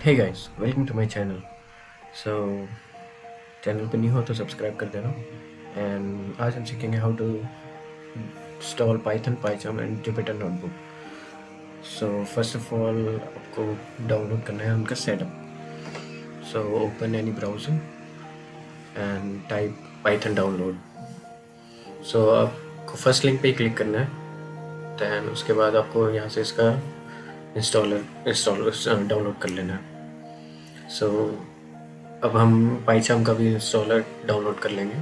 Hey guys, welcome to my channel. So channel पे new हो तो सब्सक्राइब कर देना। एंड आज हम सीखेंगे how to install Python, PyCharm and Jupyter notebook. So first of all आपको डाउनलोड करना है उनका setup. So open any browser and type Python download. So आपको फर्स्ट लिंक पे ही क्लिक करना है। दैन उसके बाद आपको यहाँ से इसका इंस्टॉलर डाउनलोड कर लेना है। सो अब हम पाइचार्म का भी इंस्टॉलर डाउनलोड कर लेंगे।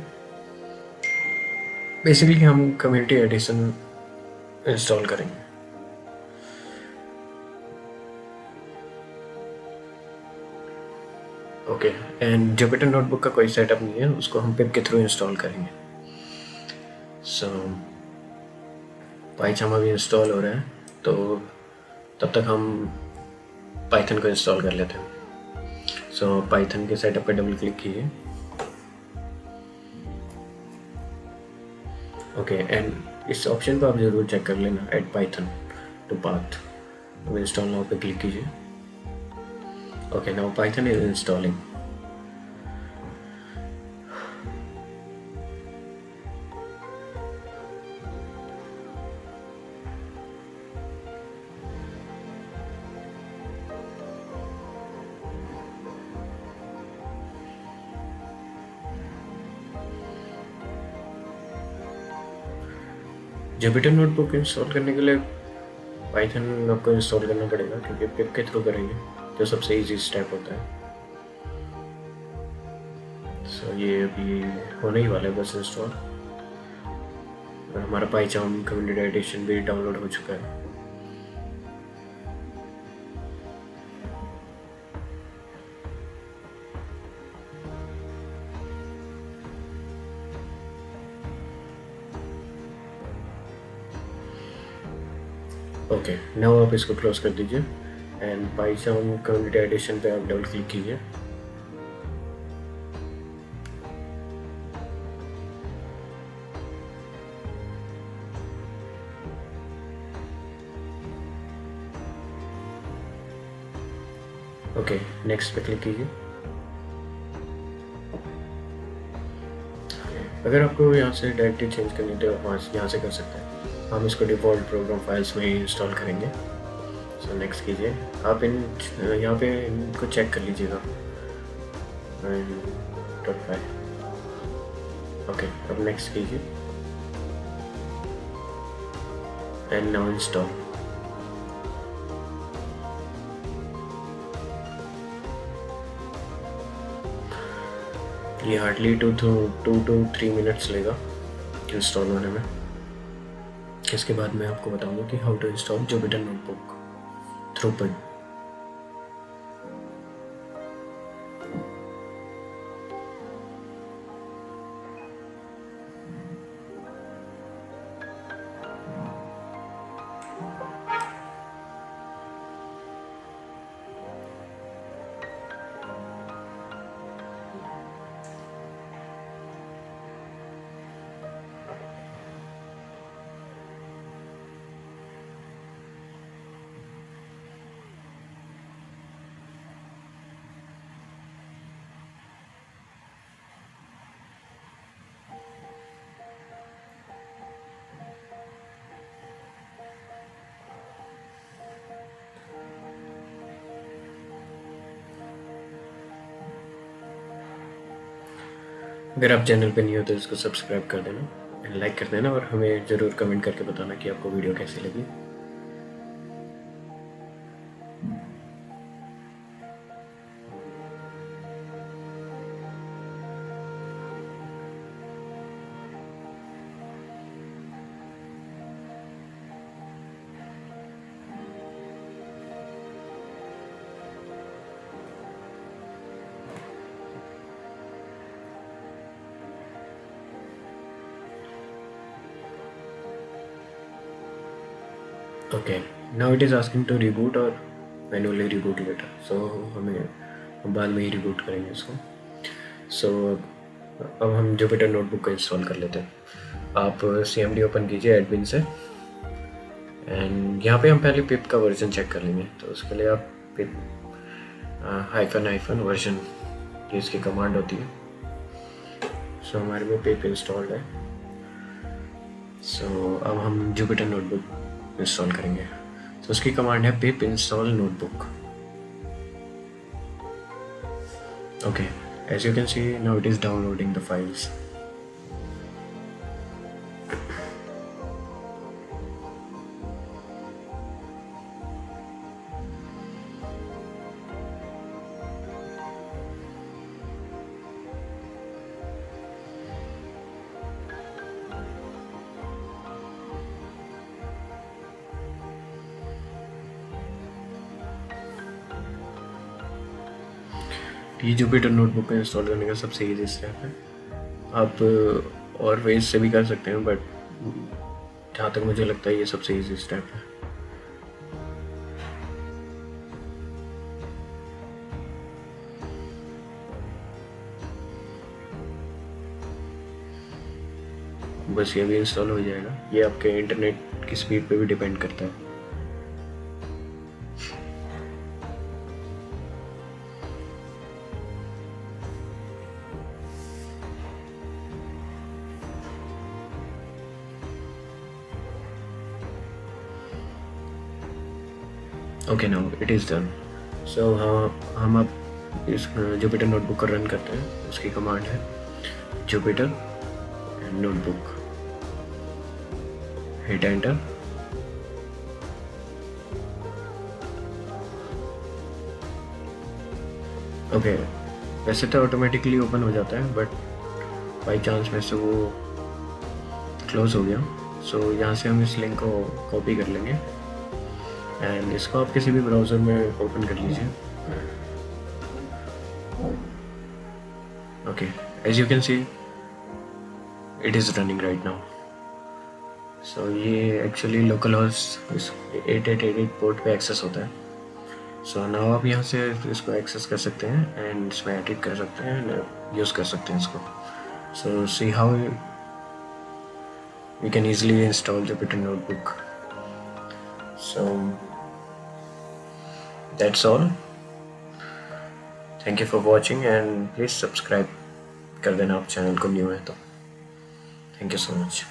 बेसिकली हम कम्युनिटी एडिशन इंस्टॉल करेंगे। ओके, एंड जुपिटर नोटबुक का कोई सेटअप नहीं है, उसको हम पिप के थ्रू इंस्टॉल करेंगे। सो पाइथन अभी इंस्टॉल हो रहा है, तो तब तक हम पाइथन को इंस्टॉल कर लेते हैं। सो पाइथन के सेटअप पे डबल क्लिक कीजिए। ओके, एंड इस ऑप्शन को आप ज़रूर चेक कर लेना, ऐड पाइथन टू पाथ। अब इंस्टॉल नाउ पे क्लिक कीजिए। Okay, now Python is installing. Jupyter notebook install करने के लिए पाइथन आपको इंस्टॉल करना पड़ेगा, क्योंकि पिप के थ्रू करेंगे जो सबसे इजी स्टेप होता है। सो ये अभी होने ही वाला है बस इंस्टॉल, और हमारा पाइचार्म कम्युनिटी एडिशन भी डाउनलोड हो चुका है। ओके, नाउ आप इसको क्लोज कर दीजिए एंड पाइचार्म कम्युनिटी एडिशन पे आप डबल क्लिक कीजिए। ओके, नेक्स्ट पे क्लिक कीजिए। अगर आपको यहाँ से डायरेक्टली चेंज करनी है तो आप यहाँ से कर सकते हैं। हम इसको डिफ़ॉल्ट प्रोग्राम फाइल्स में ही इंस्टॉल करेंगे। सो नेक्स्ट कीजिए। आप यहाँ पे इनको चेक कर लीजिएगा। ओके, अब नेक्स्ट कीजिए एंड नाउ इंस्टॉल। ये हार्डली 2 to 3 मिनट्स लेगा इंस्टॉल होने में। इसके बाद मैं आपको बताऊंगा कि how to install Jupyter notebook through pip. अगर आप चैनल पे नहीं हो तो इसको सब्सक्राइब कर देना, लाइक कर देना, और हमें ज़रूर कमेंट करके बताना कि आपको वीडियो कैसी लगी। Okay, now it is asking to reboot और मैनुअली रिबूट लेटर। सो हम बाद में ही रिबूट करेंगे इसको। सो अब हम जुपिटर नोटबुक को इंस्टॉल कर लेते हैं। आप CMD ओपन कीजिए एडमिन से, एंड यहाँ पे हम पहले पिप का वर्जन चेक कर लेंगे। तो उसके लिए आप पिप हाइफन वर्जन, ये इसकी कमांड होती है। सो हमारे में पिप इंस्टॉल्ड है। सो अब हम जुपिटर नोटबुक इंस्टॉल करेंगे। तो उसकी कमांड है पिप install notebook. Okay, as you can see now it is downloading the files. ये जुपिटर नोटबुक को इंस्टॉल करने का सबसे ईजी स्टेप है। आप और वेज से भी कर सकते हैं, बट जहाँ तक मुझे लगता है ये सबसे ईजी स्टेप है। बस ये भी इंस्टॉल हो जाएगा। ये आपके इंटरनेट की स्पीड पे भी डिपेंड करता है। Okay, now it is done. So हम अब इस जुपिटर नोटबुक को रन करते हैं। उसकी कमांड है Jupyter notebook, hit enter. Okay, वैसे तो ऑटोमेटिकली ओपन हो जाता है, बट बाई चांस में से वो क्लोज हो गया। सो यहाँ से हम इस लिंक को कॉपी कर लेंगे एंड इसको आप किसी भी ब्राउज़र में ओपन कर लीजिए। Okay, as you can see it is running right now. So ये एक्चुअली लोकल होस्ट 8888 पोर्ट पे एक्सेस होता है। सो नाउ आप यहाँ से इसको एक्सेस कर सकते हैं एंड इसमें एडिट कर सकते हैं एंड यूज़ कर सकते हैं इसको। So see how we can easily install Jupyter Notebook. So that's all. Thank you for watching and please subscribe कर देना आप चैनल को न्यू है तो। Thank you so much.